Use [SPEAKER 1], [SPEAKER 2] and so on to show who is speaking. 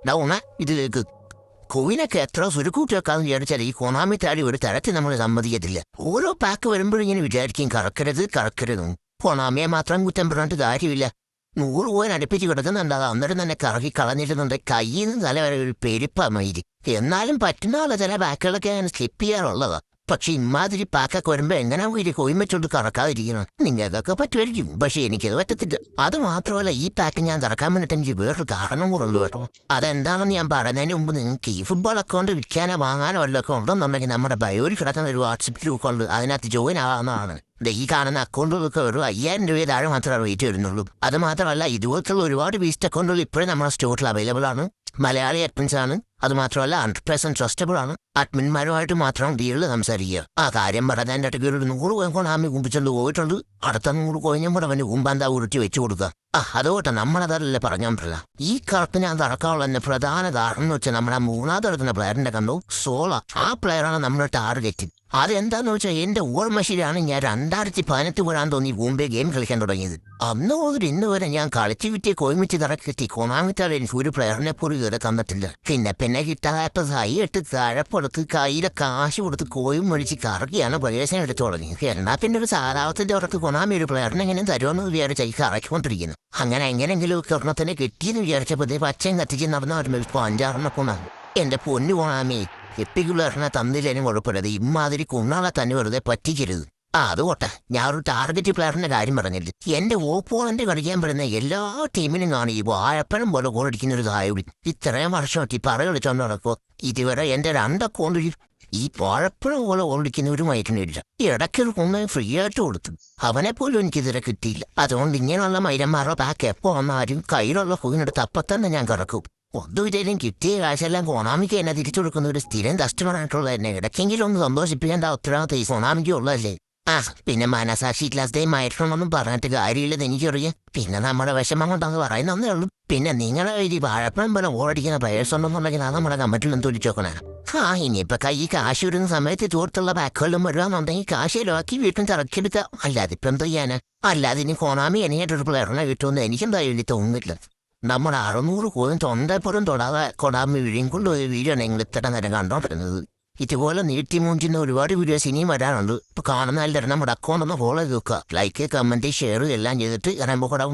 [SPEAKER 1] ഡൗണ ഇതിലേക്ക് കോയിനൊക്കെ എത്ര സുരുക്കൂട്ടി വെക്കാന്ന് വിചാരിച്ചാൽ ഈ കൊണാമി താടി ഒരു തരത്തിൽ നമ്മൾ സമ്മതിക്കത്തില്ല. ഓരോ പാക്ക് വരുമ്പോഴും ഇങ്ങനെ വിചാരിക്കും കറക്കരുതും. കൊണാമിയെ മാത്രം കുറ്റം പറഞ്ഞിട്ട് കാര്യമില്ല. 100 കോയിൻ അടുപ്പിച്ച് കിടക്കുന്നുണ്ടാകാം, അന്നേരം തന്നെ കറക്കി കളഞ്ഞിരുന്നുണ്ട്. കയ്യിൽ നിന്ന് തല വരെ ഒരു പെരുപ്പമായിരി. എന്നാലും പറ്റുന്ന പോലെ ചില പാക്കുകളൊക്കെ അങ്ങനെ സ്ലിപ്പ് ചെയ്യാറുള്ളതാ. പക്ഷെ ഇമാതിരി പാക്കൊക്കെ വരുമ്പോ എങ്ങനെ ഒരു കോയിൻ വെച്ചോണ്ട് കറക്കാതിരിക്കണം? നിങ്ങൾക്കൊക്കെ പറ്റുമായിരിക്കും, പക്ഷെ എനിക്കത് പറ്റത്തില്ല. അത് മാത്രമല്ല, ഈ പാക്ക് ഞാൻ കറക്കാൻ വേണ്ടിട്ട് എനിക്ക് വേറൊരു കാരണം കൂടെ ഉള്ളു കേട്ടോ. അതെന്താണെന്ന് ഞാൻ പറഞ്ഞതിന് മുമ്പ് നിങ്ങൾക്ക് ഈ ഫുട്ബോൾ അക്കൗണ്ട് വിൽക്കാനോ വാങ്ങാനോ വല്ലതൊക്കെ ഉണ്ടെന്നുണ്ടെങ്കിൽ നമ്മുടെ ബയോയിൽ കിടക്കുന്ന ഒരു വാട്സപ്പ് ഗ്രൂപ്പ് ഉണ്ട്, അതിനകത്ത് ജോയിൻ ആവാവുന്നതാണ്. ഈ കാണുന്ന അക്കൗണ്ടുകൾക്ക് ഒരു 5000 രൂപ താഴെ മാത്രമേ റേറ്റ് വരുന്നുള്ളൂ. അത് മാത്രമല്ല, ഇതുപോലത്തുള്ള ഒരുപാട് ബീസ്റ്റ് അക്കൗണ്ടുകൾ ഇപ്പോഴും നമ്മുടെ സ്റ്റോറിൽ അവൈലബിൾ ആണ്. മലയാളി അഡ്മിൻസ് ആണ്. അത് മാത്രമല്ല 100% ട്രസ്റ്റബിൾ ആണ്. അഡ്മിന്മാരുമായിട്ട് മാത്രം ഡീലിൽ സംസാരിക്കുക. ആ കാര്യം പറഞ്ഞതിൻ്റെ ഇടയ്ക്ക് ഒരു 100 കോയിൻ കൊണാമി കുമ്പിച്ചുകൊണ്ട് പോയിട്ടുണ്ട്. അടുത്ത 100 കോയിനും കൂടെ അവന് കുമ്പാന്താ ഉരുട്ടി വെച്ചു കൊടുക്കുക. അതുകൊട്ടെ നമ്മളതല്ലേ പറഞ്ഞോണ്ടില്ല. ഈ കളത്തിൽ ഞാൻ തറക്കാനുള്ള തന്നെ പ്രധാന ധാരണ എന്ന് വെച്ചാൽ നമ്മുടെ 3ാമത് എടുക്കുന്ന പ്ലെയറിന്റെ കണ്ടു സോള. ആ പ്ലെയറാണ് നമ്മുടെ ടാർഗറ്റ്. അതെന്താന്ന് വെച്ചാൽ എന്റെ ഓർമ്മ ശരിയാണ്, ഞാൻ 2018 വരാൻ തോന്നി മുമ്പേ ഗെയിം കളിക്കാൻ തുടങ്ങിയത്. അന്ന് മുതൽ ഇന്ന് വരെ ഞാൻ കളിച്ചു വിറ്റിയ കോയിമിച്ച് തറക്കെത്തി കൊണാമിത്താൽ എനിക്ക് ഒരു പ്ലെയറിനെ പോലും ഇതുവരെ തന്നിട്ടില്ല. പിന്നെ കിട്ടാത്ത കൈയിട്ട് താഴെപ്പുറത്ത് കയ്യിലെ കാശ് കൊടുത്ത് കോയും മേടിച്ച് കറക്കിയാണ് പ്ലേയേഴ്സിനെ എടുത്തു തുടങ്ങിയത്. എന്നാൽ പിന്നെ ഒരു സാധാവത്തിന്റെ ഉറക്ക് കൊണാമി ഒരു പ്ലെയറിനെ എങ്ങനെ തരുമെന്ന് വിചാരിച്ചാൽ കറക്കിക്കൊണ്ടിരിക്കുന്നു. അങ്ങനെ എങ്ങനെങ്കിലും ഒരെണ്ണത്തിനെ കിട്ടിയെന്ന് വിചാരിച്ചപ്പോൾ പച്ചയും കത്തിച്ച് നടന്ന വരുമ്പോൾ ഇപ്പോൾ 5-6 കൊണ്ടാണ്. എന്റെ പൊന്നു കൊണാമി, എപ്പിക്കുള്ളറിനെ തന്നില്ലേനും കുഴപ്പമില്ലത് ഇമ്മാതിരി കുണ്ണാളെ തന്നെ വെറുതെ പറ്റിക്കരുത്. അതുകൊട്ടെ, ഞാൻ ഒരു ടാർഗറ്റ് പ്ലെയറിന്റെ കാര്യം പറഞ്ഞില്ല. എന്റെ ഓപ്പോണന്റ് കളിക്കാൻ വരുന്ന എല്ലാ ടീമിനും കാണും ഈ വാഴപ്പഴം പോലെ ഗോളടിക്കുന്ന ഒരു തായവിളി. ഇത്രയും വർഷമായിട്ട് പറ കളിച്ചോണ്ട് നടക്കുമോ? ഇതുവരെ എന്റെ 2 അക്കൗണ്ടിൽ ഈ വാഴപ്പഴം പോലെ ഗോളടിക്കുന്നവരുമായിട്ടില്ല. ഇടയ്ക്കൊരു കൊന്ന് ഫ്രീ ആയിട്ട് കൊടുത്തു. അവനെപ്പോലും എനിക്കിതുവരെ കിട്ടിയില്ല. അതുകൊണ്ട് ഇങ്ങനെയുള്ള മൈരന്മാരുടെ പാക്ക് എപ്പോ വന്നാലും കയ്യിലുള്ള കോയിനെടുത്ത് അപ്പത്തന്നെ ഞാൻ കിടക്കും. ഒന്നും ഇതേലും കിട്ടിയ കാശെല്ലാം കൊണാമിക്ക് എന്നെ തിരിച്ചു കൊടുക്കുന്ന ഒരു സ്ഥിരം കസ്റ്റമറായിട്ടുള്ള എന്നെ ഇടയ്ക്കെങ്കിലും ഒന്ന് സന്തോഷിപ്പിക്കേണ്ട ഉത്തരവാദിത്തം ഈ കൊണാമിക്ക് ഉള്ളതല്ലേ. പിന്നെ മനസാക്ഷി ക്ലാസ്തേമായിട്ടുള്ളൊന്നും പറഞ്ഞിട്ട് കാര്യമില്ലെന്ന് എനിക്കറിയാം. പിന്നെ നമ്മുടെ വിഷമം കൊണ്ടങ്ങ് പറയുന്നേ ഉള്ളൂ. പിന്നെ നിങ്ങളെ ഈ വാഴപ്പഴം പോലെ ഓടിക്കുന്ന പ്ലേയേഴ്സ് ഉണ്ടെന്നുണ്ടെങ്കിൽ അത് നമ്മുടെ കമ്മിറ്റിലും തൊലിച്ചു നോക്കണേ. ഇനിയിപ്പോൾ കൈ കാശ് വരുന്ന സമയത്ത് തോർത്തുള്ള ബാക്കുകളിലും വരുവാന്നുണ്ടെങ്കിൽ കാശ് ചിലവാക്കി വീട്ടിൽ തിറക്കിയെടുക്കാം. അല്ലാതെ ഇപ്പം എന്ത് ചെയ്യാനാ? അല്ലാതെ ഇനി കൊണാമി എനിയായിട്ടൊരു പ്ലെയറിനെ കിട്ടുമെന്ന് എനിക്കെന്തായാലും തോന്നുന്നില്ല. നമ്മുടെ 600 കോയിൻ തൊണ്ടപ്പോഴും തൊടാതെ കൊണാമി വീഴും കൊണ്ടുപോയി വീഴാണ് നിങ്ങൾ ഇത്ര നേരം കണ്ടോണ്ടിരുന്നത്. ഇതുപോലെ നീട്ടി മൂഞ്ചുന്ന ഒരുപാട് വീഡിയോസ് ഇനിയും വരാനുണ്ട്. ഇപ്പോൾ കാണുന്ന എല്ലാവരും നമ്മുടെ അക്കൗണ്ട് ഒന്ന് ഫോളോ ചെയ്ത് വെക്കുക. ലൈക്ക്, കമൻറ്റ്, ഷെയർ എല്ലാം ചെയ്തിട്ട് ഇറങ്ങുമ്പോൾ കൂടെ